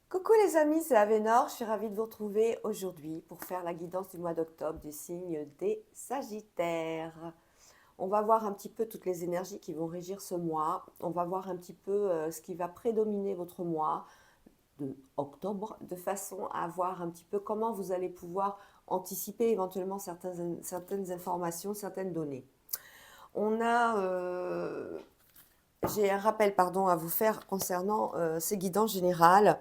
Coucou les amis, c'est Avénor, je suis ravie de vous retrouver aujourd'hui pour faire la guidance du mois d'octobre du signe des Sagittaires. On va voir un petit peu toutes les énergies qui vont régir ce mois. On va voir un petit peu ce qui va prédominer votre mois de octobre, de façon à voir un petit peu comment vous allez pouvoir anticiper éventuellement certaines informations, certaines données. On a J'ai un rappel pardon, à vous faire concernant ces guidances générales.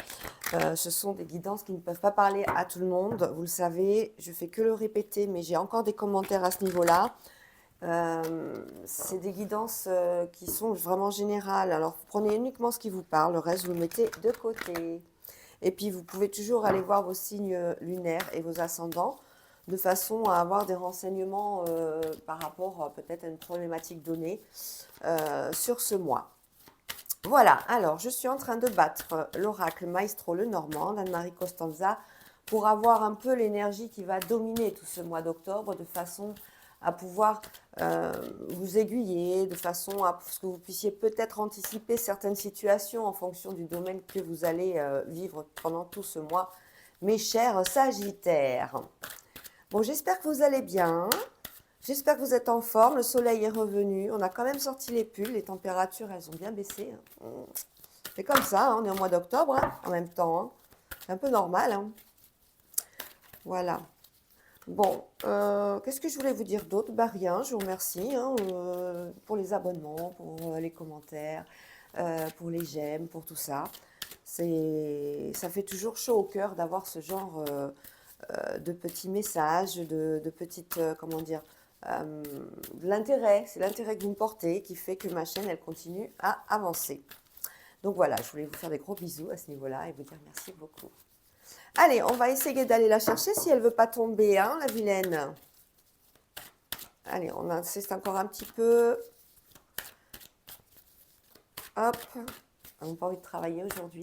Ce sont des guidances qui ne peuvent pas parler à tout le monde. Vous le savez, je fais que le répéter, mais j'ai encore des commentaires à ce niveau-là. C'est des guidances qui sont vraiment générales. Alors, vous prenez uniquement ce qui vous parle, le reste, vous le mettez de côté. Et puis, vous pouvez toujours aller voir vos signes lunaires et vos ascendants de façon à avoir des renseignements par rapport peut-être à une problématique donnée sur ce mois. Voilà, alors je suis en train de battre l'oracle Maestro Lenormand d'Anne-Marie Costanza pour avoir un peu l'énergie qui va dominer tout ce mois d'octobre de façon à pouvoir vous aiguiller, de façon à ce que vous puissiez peut-être anticiper certaines situations en fonction du domaine que vous allez vivre pendant tout ce mois, mes chers Sagittaires. Bon, j'espère que vous allez bien. J'espère que vous êtes en forme. Le soleil est revenu. On a quand même sorti les pulls. Les températures, elles ont bien baissé. C'est comme ça. On est au mois d'octobre en même temps. C'est un peu normal. Voilà. Bon, qu'est-ce que je voulais vous dire d'autre? Bah rien, je vous remercie pour les abonnements, pour les commentaires, pour les j'aime, pour tout ça. Ça fait toujours chaud au cœur d'avoir ce genre de petits messages, de petites, comment dire, de l'intérêt. C'est l'intérêt que vous me portez qui fait que ma chaîne, elle continue à avancer. Donc voilà, je voulais vous faire des gros bisous à ce niveau-là et vous dire merci beaucoup. Allez, on va essayer d'aller la chercher si elle ne veut pas tomber, hein, la vilaine. Allez, on insiste encore un petit peu. Hop. On n'a pas envie de travailler aujourd'hui.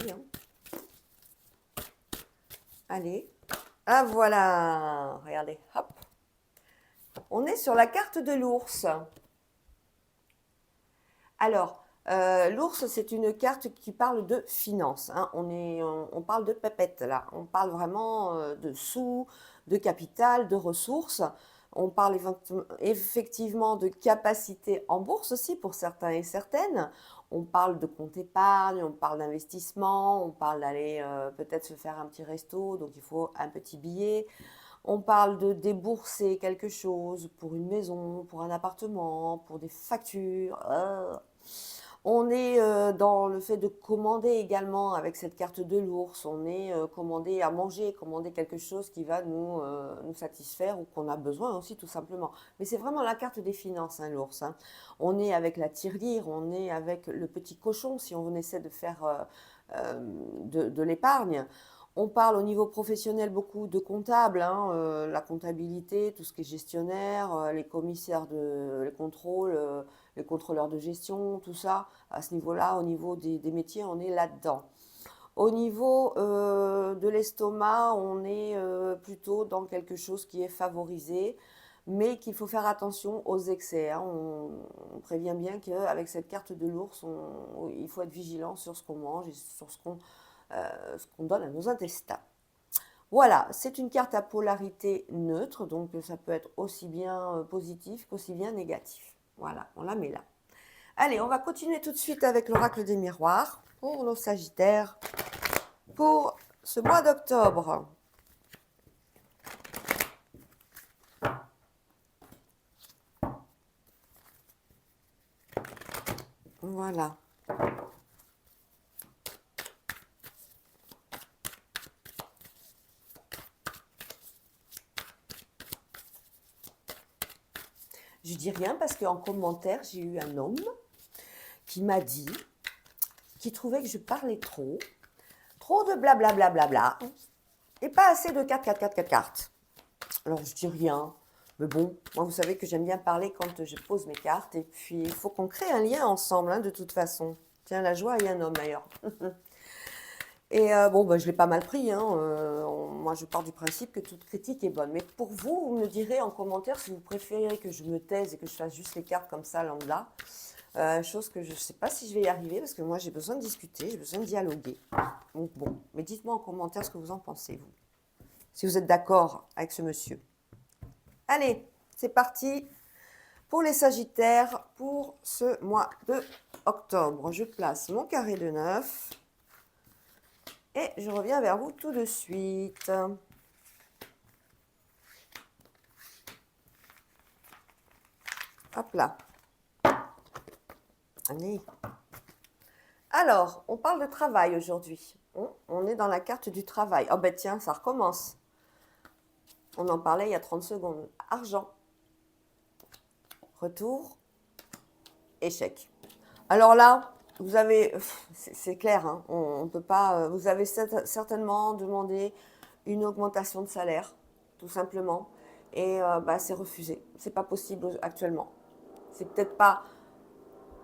Allez. Ah voilà. Regardez. Hop. On est sur la carte de l'ours. Alors, l'ours, c'est une carte qui parle de finances. On parle de pépettes là. On parle vraiment de sous, de capital, de ressources. On parle effectivement de capacité en bourse aussi pour certains et certaines. On parle de compte épargne, on parle d'investissement, on parle d'aller peut-être se faire un petit resto, donc il faut un petit billet. On parle de débourser quelque chose pour une maison, pour un appartement, pour des factures. On est dans le fait de commander également avec cette carte de l'ours. On est commandé à manger, commander quelque chose qui va nous satisfaire ou qu'on a besoin aussi tout simplement. Mais c'est vraiment la carte des finances, hein, l'ours. On est avec la tirelire, on est avec le petit cochon si on essaie de faire de l'épargne. On parle au niveau professionnel beaucoup de comptables, la comptabilité, tout ce qui est gestionnaire, les commissaires les contrôles, les contrôleurs de gestion, tout ça. À ce niveau-là, au niveau des métiers, on est là-dedans. Au niveau de l'estomac, on est plutôt dans quelque chose qui est favorisé, mais qu'il faut faire attention aux excès. On prévient bien qu'avec cette carte de l'ours, il faut être vigilant sur ce qu'on mange et sur ce qu'on donne à nos intestins. Voilà, c'est une carte à polarité neutre, donc ça peut être aussi bien positif qu'aussi bien négatif. Voilà, on la met là. Allez, on va continuer tout de suite avec l'oracle des miroirs pour nos Sagittaires pour ce mois d'octobre. Voilà. Je dis rien parce qu'en commentaire, j'ai eu un homme qui m'a dit qu'il trouvait que je parlais trop de blablabla, bla, bla, bla, et pas assez de 4, 4, 4, 4 cartes. Alors je dis rien, mais bon, moi vous savez que j'aime bien parler quand je pose mes cartes, et puis il faut qu'on crée un lien ensemble, de toute façon. Tiens, la joie et un homme d'ailleurs. Et bon, bah, je l'ai pas mal pris. Moi, je pars du principe que toute critique est bonne. Mais pour vous, vous me direz en commentaire si vous préférez que je me taise et que je fasse juste les cartes comme ça, lambda, chose que je ne sais pas si je vais y arriver parce que moi j'ai besoin de discuter, j'ai besoin de dialoguer. Donc bon, mais dites-moi en commentaire ce que vous en pensez, vous. Si vous êtes d'accord avec ce monsieur. Allez, c'est parti pour les Sagittaires pour ce mois de octobre. Je place mon carré de 9 et je reviens vers vous tout de suite. Hop là. Allez. Alors, on parle de travail aujourd'hui. On est dans la carte du travail. Oh ben tiens, ça recommence. On en parlait il y a 30 secondes. Argent. Retour. Échec. Alors là, vous avez, c'est clair, hein, on peut pas, vous avez certainement demandé une augmentation de salaire, tout simplement, et bah, c'est refusé. C'est pas possible actuellement. C'est peut-être pas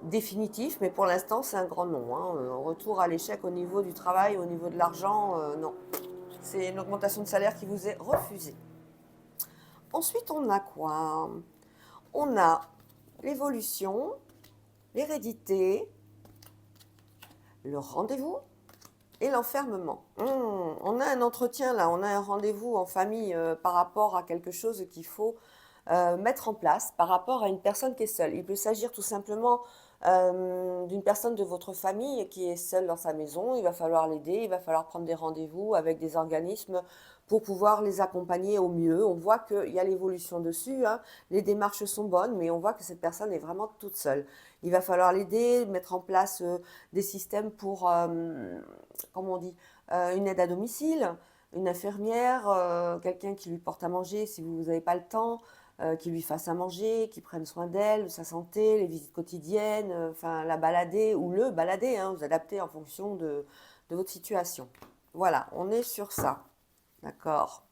définitif, mais pour l'instant, c'est un grand non. Hein. Retour à l'échec au niveau du travail, au niveau de l'argent, non. C'est une augmentation de salaire qui vous est refusée. Ensuite, on a quoi? On a l'évolution, l'hérédité, le rendez-vous et l'enfermement. On a un entretien là, on a un rendez-vous en famille par rapport à quelque chose qu'il faut mettre en place, par rapport à une personne qui est seule. Il peut s'agir tout simplement d'une personne de votre famille qui est seule dans sa maison. Il va falloir l'aider, il va falloir prendre des rendez-vous avec des organismes pour pouvoir les accompagner au mieux. On voit qu'il y a l'évolution dessus, hein. Les démarches sont bonnes, mais on voit que cette personne est vraiment toute seule. Il va falloir l'aider, mettre en place des systèmes pour, comment on dit, une aide à domicile, une infirmière, quelqu'un qui lui porte à manger si vous n'avez pas le temps, qui lui fasse à manger, qui prenne soin d'elle, de sa santé, les visites quotidiennes, enfin la balader ou le balader, hein, vous adaptez en fonction de votre situation. Voilà, on est sur ça. D'accord.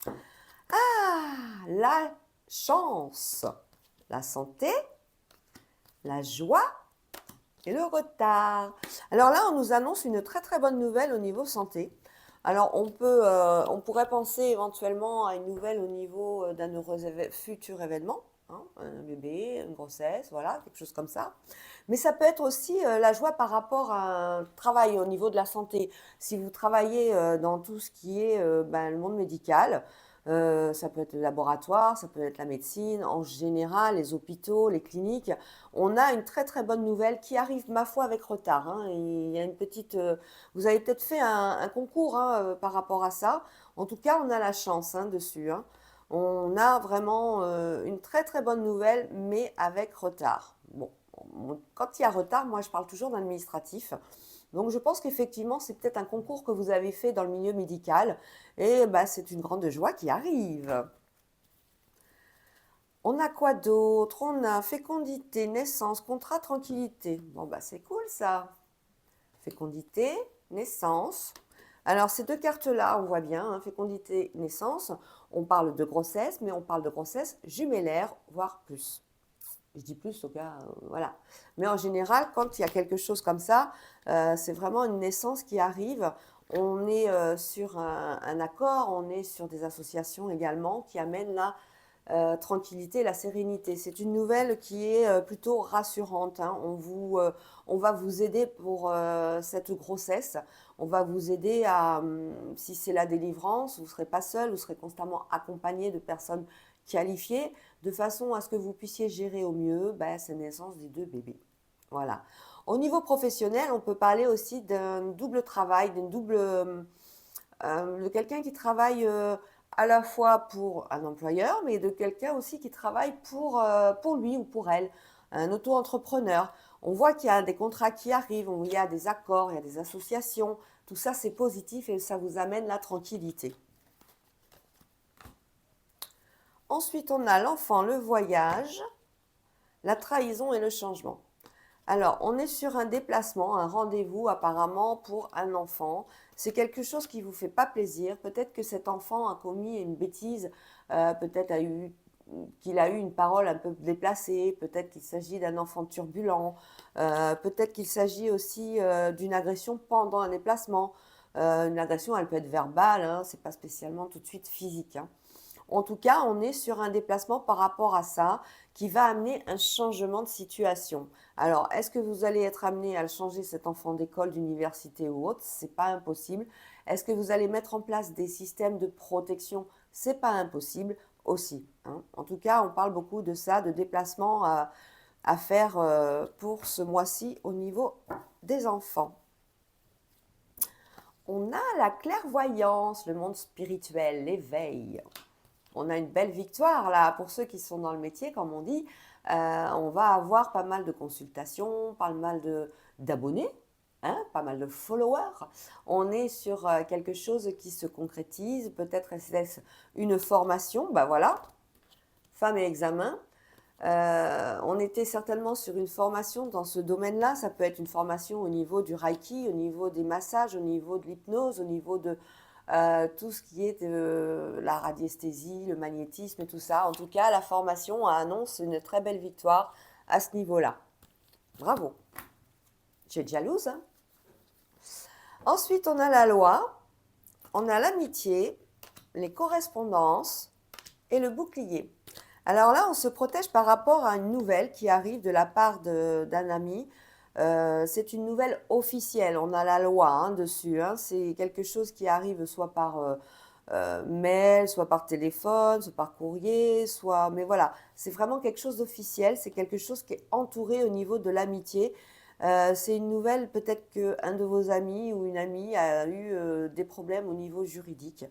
Ah, la chance, la santé, la joie et le retard. Alors là, on nous annonce une très très bonne nouvelle au niveau santé. Alors on pourrait penser éventuellement à une nouvelle au niveau d'un heureux futur événement, hein, un bébé, une grossesse, voilà, quelque chose comme ça. Mais ça peut être aussi la joie par rapport à un travail au niveau de la santé. Si vous travaillez dans tout ce qui est ben, le monde médical, ça peut être le laboratoire, ça peut être la médecine, en général, les hôpitaux, les cliniques. On a une très très bonne nouvelle qui arrive, ma foi, avec retard. Hein. Il y a une petite, vous avez peut-être fait un concours hein, par rapport à ça. En tout cas, on a la chance hein, dessus. Hein. On a vraiment une très très bonne nouvelle, mais avec retard. Bon, quand il y a retard, moi je parle toujours d'administratif. Donc je pense qu'effectivement, c'est peut-être un concours que vous avez fait dans le milieu médical et bah, c'est une grande joie qui arrive. On a quoi d'autre? On a fécondité, naissance, contrat, tranquillité. Bon bah c'est cool ça. Fécondité, naissance. Alors ces deux cartes-là, on voit bien, hein, fécondité, naissance, on parle de grossesse, mais on parle de grossesse jumellaire, voire plus. Je dis plus au cas, voilà. Mais en général, quand il y a quelque chose comme ça, c'est vraiment une naissance qui arrive. On est sur un accord, on est sur des associations également qui amènent la tranquillité, la sérénité. C'est une nouvelle qui est plutôt rassurante. Hein. On va vous aider pour cette grossesse. On va vous aider à, si c'est la délivrance, vous ne serez pas seul, vous serez constamment accompagné de personnes qualifiées, de façon à ce que vous puissiez gérer au mieux ben, cette naissance des deux bébés. Voilà. Au niveau professionnel, on peut parler aussi d'un double travail, d'une double, de quelqu'un qui travaille à la fois pour un employeur, mais de quelqu'un aussi qui travaille pour lui ou pour elle, un auto-entrepreneur. On voit qu'il y a des contrats qui arrivent, il y a des accords, il y a des associations. Tout ça, c'est positif et ça vous amène la tranquillité. Ensuite, on a l'enfant, le voyage, la trahison et le changement. Alors, on est sur un déplacement, un rendez-vous apparemment pour un enfant. C'est quelque chose qui ne vous fait pas plaisir. Peut-être que cet enfant a commis une bêtise, peut-être qu'il a eu une parole un peu déplacée, peut-être qu'il s'agit d'un enfant turbulent, peut-être qu'il s'agit aussi d'une agression pendant un déplacement. Une agression, elle peut être verbale, hein, c'est pas spécialement tout de suite physique. Hein. En tout cas, on est sur un déplacement par rapport à ça qui va amener un changement de situation. Alors, est-ce que vous allez être amené à le changer cet enfant d'école, d'université ou autre? C'est pas impossible. Est-ce que vous allez mettre en place des systèmes de protection? C'est pas impossible aussi, hein. En tout cas, on parle beaucoup de ça, de déplacement à faire pour ce mois-ci au niveau des enfants. On a la clairvoyance, le monde spirituel, l'éveil. On a une belle victoire là pour ceux qui sont dans le métier, comme on dit. On va avoir pas mal de consultations, pas mal d'abonnés, hein, pas mal de followers. On est sur quelque chose qui se concrétise. Peut-être est-ce une formation, ben voilà, femme et examen. On était certainement sur une formation dans ce domaine-là. Ça peut être une formation au niveau du Reiki, au niveau des massages, au niveau de l'hypnose, au niveau de tout ce qui est de la radiesthésie, le magnétisme et tout ça. En tout cas, la formation annonce une très belle victoire à ce niveau-là. Bravo. J'ai de jalouse, hein. Ensuite, on a la loi, on a l'amitié, les correspondances et le bouclier. Alors là, on se protège par rapport à une nouvelle qui arrive de la part d'un ami. C'est une nouvelle officielle. On a la loi hein, dessus, hein. C'est quelque chose qui arrive soit par mail, soit par téléphone, soit par courrier, soit... Mais voilà, c'est vraiment quelque chose d'officiel. C'est quelque chose qui est entouré au niveau de l'amitié. C'est une nouvelle, peut-être qu'un de vos amis ou une amie a eu des problèmes au niveau juridique.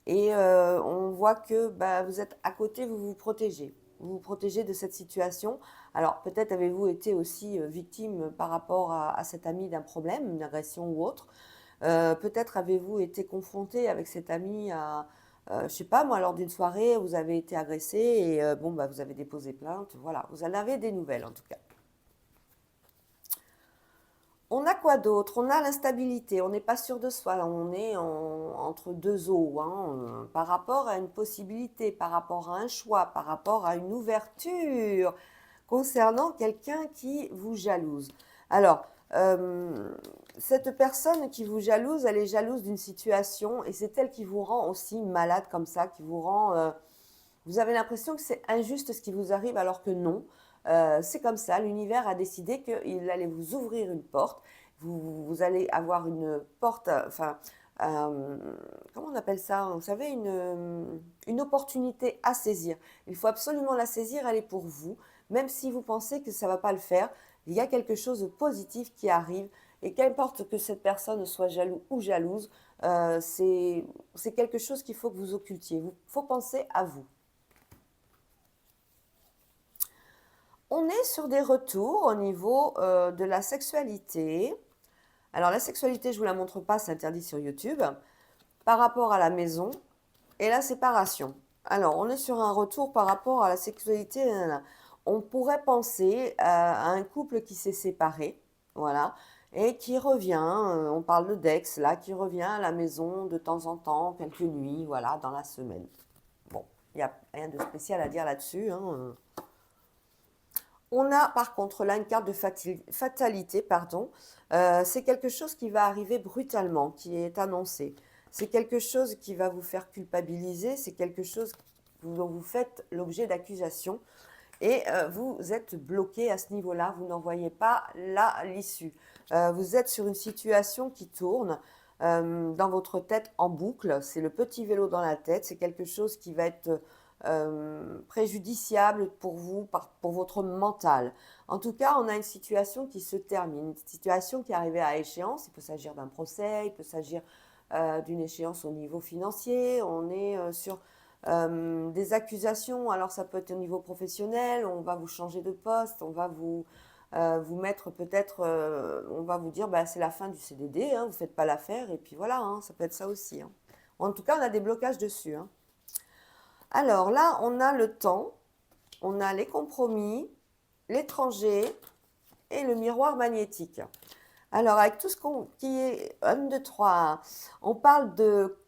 Et on voit que bah, vous êtes à côté, vous vous protégez. Vous vous protégez de cette situation. Alors peut-être avez-vous été aussi victime par rapport à cet ami d'un problème, une agression ou autre. Peut-être avez-vous été confronté avec cet ami à, je sais pas moi, lors d'une soirée, vous avez été agressé et bon, bah, vous avez déposé plainte. Voilà, vous en avez des nouvelles en tout cas. On a quoi d'autre? On a l'instabilité, on n'est pas sûr de soi, on est entre deux eaux, hein, par rapport à une possibilité, par rapport à un choix, par rapport à une ouverture concernant quelqu'un qui vous jalouse. Alors, cette personne qui vous jalouse, elle est jalouse d'une situation et c'est elle qui vous rend aussi malade comme ça, qui vous rend... vous avez l'impression que c'est injuste ce qui vous arrive alors que non. C'est comme ça, l'univers a décidé qu'il allait vous ouvrir une porte, vous allez avoir une porte, enfin, comment on appelle ça? Vous savez, une opportunité à saisir. Il faut absolument la saisir, elle est pour vous, même si vous pensez que ça ne va pas le faire. Il y a quelque chose de positif qui arrive et qu'importe que cette personne soit jaloux ou jalouse, c'est quelque chose qu'il faut que vous occultiez. Il faut penser à vous. On est sur des retours au niveau de la sexualité. Alors la sexualité, je ne vous la montre pas, c'est interdit sur YouTube. Par rapport à la maison et la séparation. Alors on est sur un retour par rapport à la sexualité. Nanana. On pourrait penser à un couple qui s'est séparé, voilà, et qui revient, on parle de Dex là, qui revient à la maison de temps en temps, quelques nuits, voilà, dans la semaine. Bon, il n'y a rien de spécial à dire là-dessus, hein. On a par contre là une carte de fatalité, pardon. C'est quelque chose qui va arriver brutalement, qui est annoncé. C'est quelque chose qui va vous faire culpabiliser, c'est quelque chose dont vous faites l'objet d'accusations et vous êtes bloqué à ce niveau-là, vous n'en voyez pas l'issue. Vous êtes sur une situation qui tourne dans votre tête en boucle, c'est le petit vélo dans la tête, c'est quelque chose qui va être préjudiciable pour vous, pour votre mental. En tout cas, on a une situation qui se termine, une situation qui est arrivée à échéance. Il peut s'agir d'un procès, il peut s'agir d'une échéance au niveau financier. On est sur des accusations. Alors ça peut être au niveau professionnel, on va vous changer de poste, on va vous mettre peut-être, on va vous dire bah, c'est la fin du CDD, hein, vous ne faites pas l'affaire, et puis voilà, hein, ça peut être ça aussi, hein. En tout cas, on a des blocages dessus, hein. Alors là, on a le temps, on a les compromis, l'étranger et le miroir magnétique. Alors, avec tout ce qui est 1, 2, 3, on parle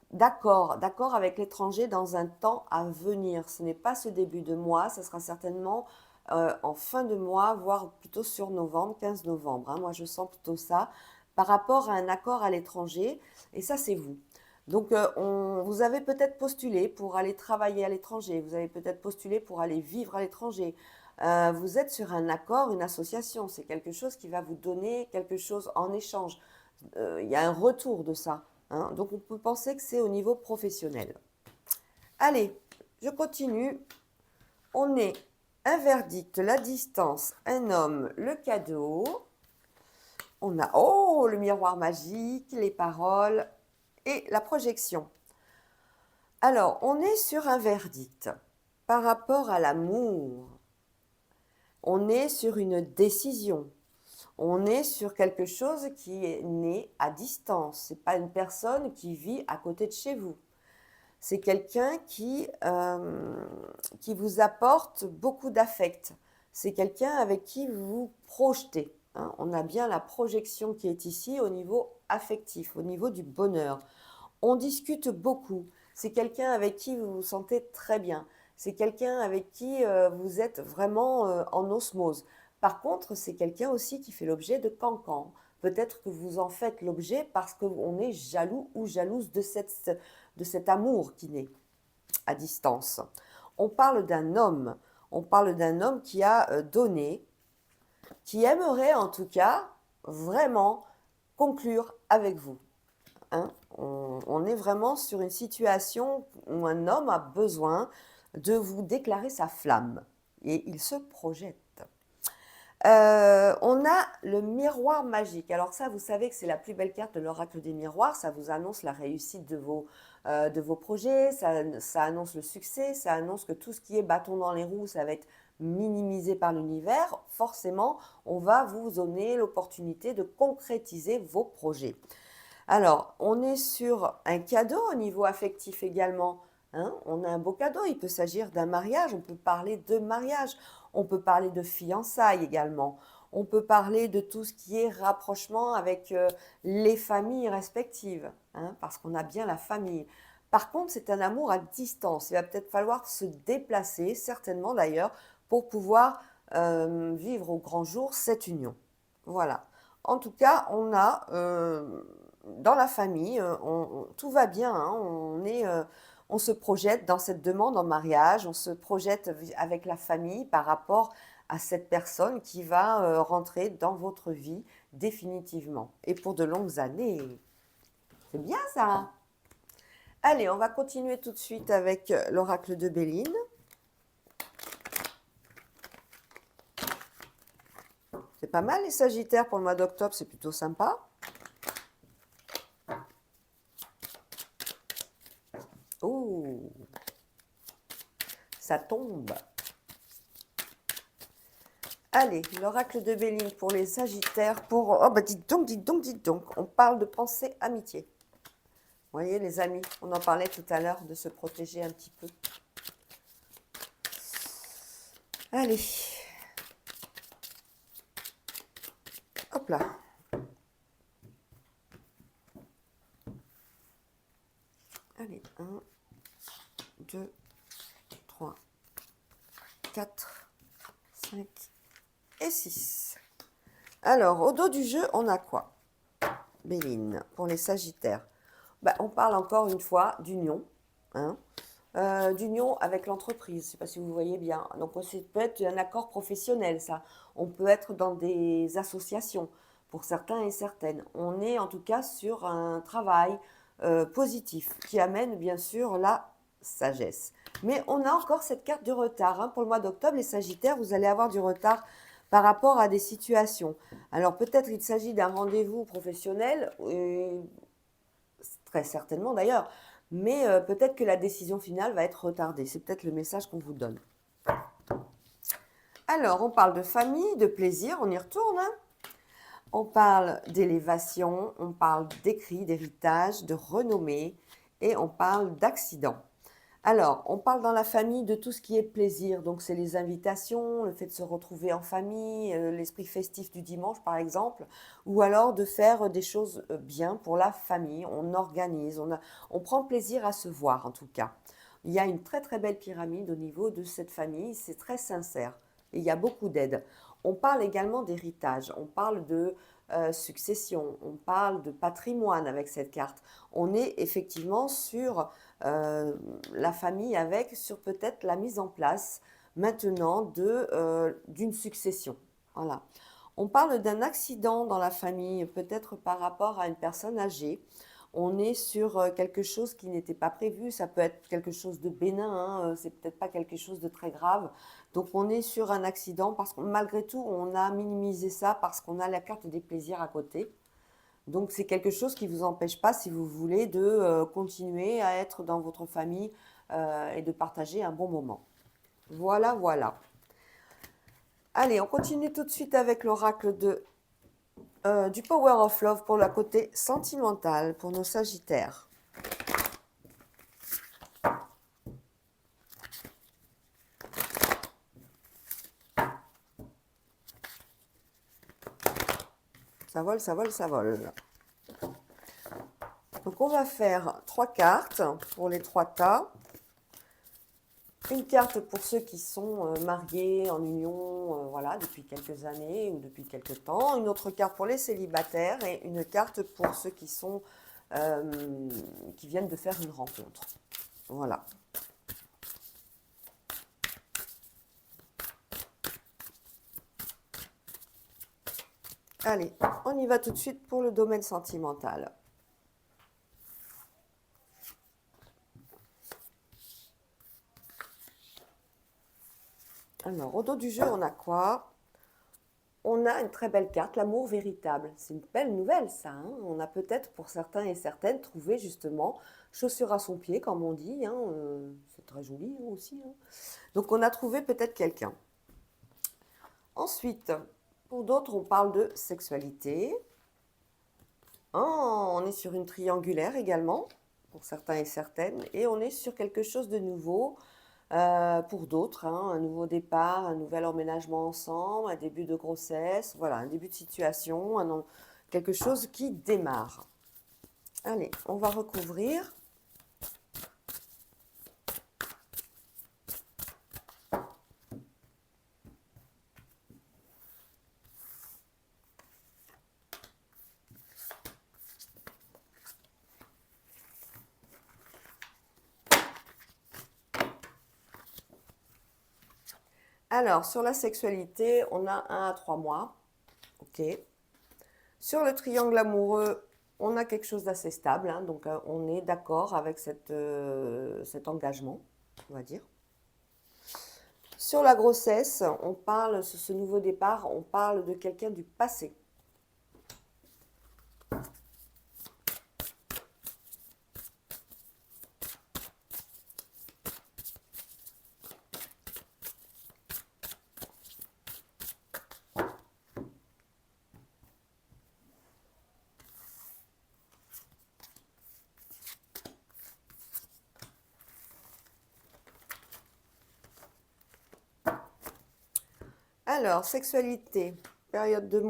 d'accord avec l'étranger dans un temps à venir. Ce n'est pas ce début de mois, ce sera certainement en fin de mois, voire plutôt sur novembre, 15 novembre, hein. Moi, je sens plutôt ça par rapport à un accord à l'étranger. Et ça, c'est vous. Donc, vous avez peut-être postulé pour aller travailler à l'étranger, vous avez peut-être postulé pour aller vivre à l'étranger. Vous êtes sur un accord, une association, c'est quelque chose qui va vous donner quelque chose en échange. Il y a un retour de ça, hein. Donc, on peut penser que c'est au niveau professionnel. Allez, je continue. On est un verdict, la distance, un homme, le cadeau. On a, oh, le miroir magique, les paroles et la projection. Alors, on est sur un verdict par rapport à l'amour. On est sur une décision. On est sur quelque chose qui est né à distance. Ce n'est pas une personne qui vit à côté de chez vous. C'est quelqu'un qui vous apporte beaucoup d'affect. C'est quelqu'un avec qui vous vous projetez, hein. On a bien la projection qui est ici au niveau affectif, au niveau du bonheur. On discute beaucoup. C'est quelqu'un avec qui vous vous sentez très bien. C'est quelqu'un avec qui vous êtes vraiment en osmose. Par contre, c'est quelqu'un aussi qui fait l'objet de cancans. Peut-être que vous en faites l'objet parce qu'on est jaloux ou jalouse de cet amour qui naît à distance. On parle d'un homme. On parle d'un homme qui a donné, qui aimerait en tout cas vraiment conclure avec vous, hein. On est vraiment sur une situation où un homme a besoin de vous déclarer sa flamme et il se projette. On a le miroir magique. Alors ça, vous savez que c'est la plus belle carte de l'oracle des miroirs. Ça vous annonce la réussite de vos projets, ça annonce le succès, ça annonce que tout ce qui est bâton dans les roues, ça va être minimisé par l'univers. Forcément, on va vous donner l'opportunité de concrétiser vos projets. Alors, on est sur un cadeau au niveau affectif également, hein. On a un beau cadeau, il peut s'agir d'un mariage, on peut parler de mariage, on peut parler de fiançailles également, on peut parler de tout ce qui est rapprochement avec les familles respectives, hein, parce qu'on a bien la famille. Par contre, c'est un amour à distance, il va peut-être falloir se déplacer, certainement d'ailleurs, pour pouvoir vivre au grand jour cette union. Voilà. En tout cas, on a dans la famille, tout va bien, hein. On se projette dans cette demande en mariage, on se projette avec la famille par rapport à cette personne qui va rentrer dans votre vie définitivement et pour de longues années. C'est bien ça. Allez, on va continuer tout de suite avec l'oracle de Béline. C'est pas mal les Sagittaires pour le mois d'octobre, c'est plutôt sympa. Oh, ça tombe. Allez, l'oracle de Béline pour les Sagittaires. Oh, bah dites donc, dites donc, dites donc. On parle de pensée amitié. Vous voyez, les amis, on en parlait tout à l'heure, de se protéger un petit peu. Allez. Hop là. Allez, 1, 2, 3, 4, 5 et 6. Alors, au dos du jeu, on a quoi, Béline, pour les Sagittaires? Bah, on parle encore une fois d'union, hein, d'union avec l'entreprise. Je ne sais pas si vous voyez bien. Donc, ça peut être un accord professionnel, ça. On peut être dans des associations, pour certains et certaines. On est en tout cas sur un travail positif qui amène bien sûr la sagesse. Mais on a encore cette carte du retard, hein. Pour le mois d'octobre, les Sagittaires, vous allez avoir du retard par rapport à des situations. Alors peut-être il s'agit d'un rendez-vous professionnel, très certainement d'ailleurs, mais peut-être que la décision finale va être retardée. C'est peut-être le message qu'on vous donne. Alors, on parle de famille, de plaisir, on y retourne, hein. On parle d'élévation, on parle d'écrit, d'héritage, de renommée et on parle d'accident. Alors, on parle dans la famille de tout ce qui est plaisir, donc c'est les invitations, le fait de se retrouver en famille, l'esprit festif du dimanche par exemple, ou alors de faire des choses bien pour la famille, on organise, on prend plaisir à se voir en tout cas. Il y a une très très belle pyramide au niveau de cette famille, c'est très sincère et il y a beaucoup d'aide. On parle également d'héritage, on parle succession, on parle de patrimoine avec cette carte. On est effectivement sur la famille sur peut-être la mise en place maintenant d'une succession. Voilà. On parle d'un accident dans la famille, peut-être par rapport à une personne âgée. On est sur quelque chose qui n'était pas prévu. Ça peut être quelque chose de bénin, hein, c'est peut-être pas quelque chose de très grave. Donc on est sur un accident parce que malgré tout, on a minimisé ça parce qu'on a la carte des plaisirs à côté. Donc c'est quelque chose qui ne vous empêche pas, si vous voulez, de continuer à être dans votre famille et de partager un bon moment. Voilà, voilà. Allez, on continue tout de suite avec l'oracle du Power of Love pour le côté sentimental, pour nos Sagittaires. Ça vole, ça vole, ça vole. Donc on va faire 3 cartes pour les 3 tas. Une carte pour ceux qui sont mariés, en union, voilà, depuis quelques années ou depuis quelques temps. Une autre carte pour les célibataires et une carte pour ceux qui viennent de faire une rencontre. Voilà. Allez, on y va tout de suite pour le domaine sentimental. Alors, au dos du jeu, on a quoi? On a une très belle carte, l'amour véritable. C'est une belle nouvelle, ça. Hein, on a peut-être, pour certains et certaines, trouvé justement chaussure à son pied, comme on dit. Hein, c'est très joli aussi. Hein. Donc, on a trouvé peut-être quelqu'un. Ensuite, pour d'autres, on parle de sexualité. On est sur une triangulaire également, pour certains et certaines. Et on est sur quelque chose de nouveau. Pour d'autres, hein, un nouveau départ, un nouvel emménagement ensemble, un début de grossesse, voilà, un début de situation, quelque chose qui démarre. Allez, on va recouvrir. Alors, sur la sexualité, on a 1 à 3 mois. OK. Sur le triangle amoureux, on a quelque chose d'assez stable. Hein, donc, on est d'accord avec cet engagement, on va dire. Sur la grossesse, on parle, sur ce nouveau départ, on parle de quelqu'un du passé. Alors, sexualité, période de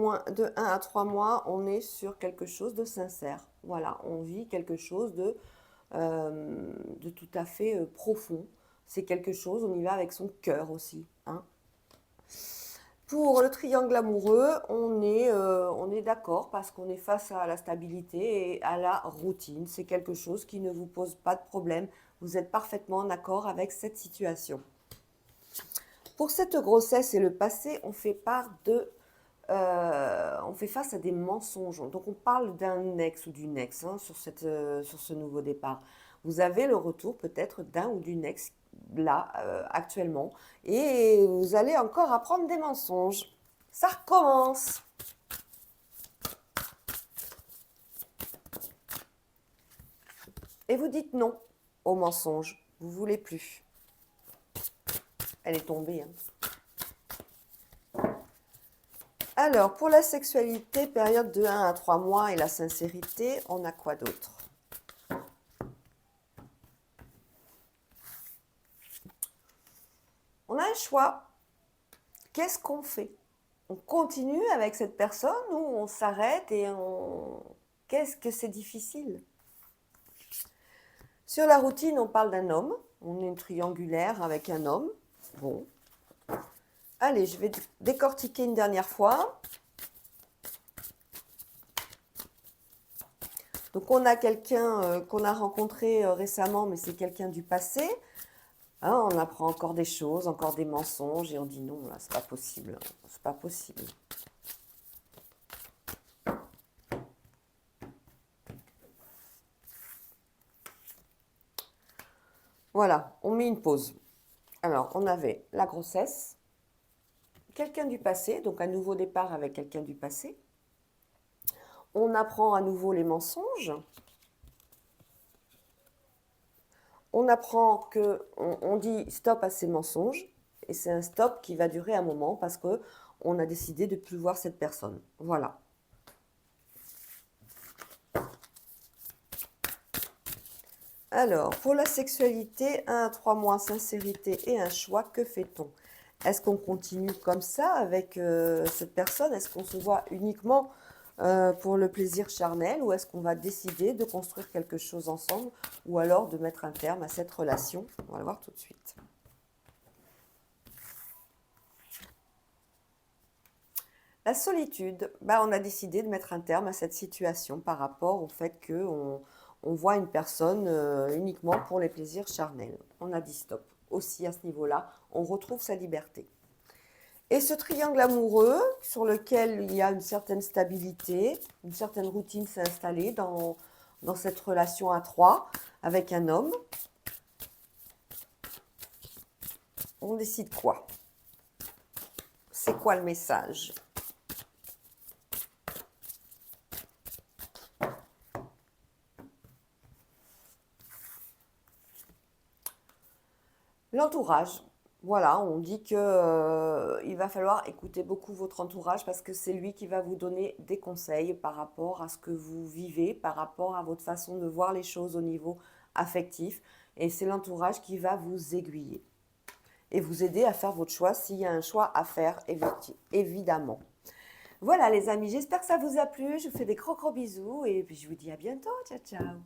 1 à 3 mois, on est sur quelque chose de sincère. Voilà, on vit quelque chose de tout à fait profond. C'est quelque chose, on y va avec son cœur aussi. Hein. Pour le triangle amoureux, on est d'accord parce qu'on est face à la stabilité et à la routine. C'est quelque chose qui ne vous pose pas de problème. Vous êtes parfaitement en accord avec cette situation. Pour cette grossesse et le passé, on fait face à des mensonges. Donc on parle d'un ex ou d'une ex hein, sur ce nouveau départ. Vous avez le retour peut-être d'un ou d'une ex là actuellement et vous allez encore apprendre des mensonges. Ça recommence. Et vous dites non aux mensonges. Vous voulez plus. Elle est tombée. Hein. Alors, pour la sexualité, période de 1 à 3 mois et la sincérité, on a quoi d'autre? On a un choix. Qu'est-ce qu'on fait? On continue avec cette personne ou on s'arrête et Qu'est-ce que c'est difficile? Sur la routine, on parle d'un homme. On est une triangulaire avec un homme. Bon. Allez, je vais décortiquer une dernière fois. Donc on a quelqu'un qu'on a rencontré récemment, mais c'est quelqu'un du passé. Hein, on apprend encore des choses, encore des mensonges, et on dit non, là, c'est pas possible. C'est pas possible. Voilà, on met une pause. Alors, on avait la grossesse, quelqu'un du passé, donc un nouveau départ avec quelqu'un du passé. On apprend à nouveau les mensonges. On apprend que on dit stop à ces mensonges, et c'est un stop qui va durer un moment parce que on a décidé de ne plus voir cette personne. Voilà. Alors, pour la sexualité, 1 à 3 mois, sincérité et un choix, que fait-on? Est-ce qu'on continue comme ça avec cette personne? Est-ce qu'on se voit uniquement pour le plaisir charnel ou est-ce qu'on va décider de construire quelque chose ensemble ou alors de mettre un terme à cette relation? On va le voir tout de suite. La solitude, bah, on a décidé de mettre un terme à cette situation par rapport au fait qu'on voit une personne uniquement pour les plaisirs charnels. On a dit stop. Aussi à ce niveau-là, on retrouve sa liberté. Et ce triangle amoureux sur lequel il y a une certaine stabilité, une certaine routine s'est installée dans cette relation à trois avec un homme, on décide quoi? C'est quoi le message? L'entourage. Voilà, on dit que, il va falloir écouter beaucoup votre entourage parce que c'est lui qui va vous donner des conseils par rapport à ce que vous vivez, par rapport à votre façon de voir les choses au niveau affectif. Et c'est l'entourage qui va vous aiguiller et vous aider à faire votre choix s'il y a un choix à faire, évidemment. Voilà les amis, j'espère que ça vous a plu. Je vous fais des gros bisous et puis je vous dis à bientôt. Ciao, ciao.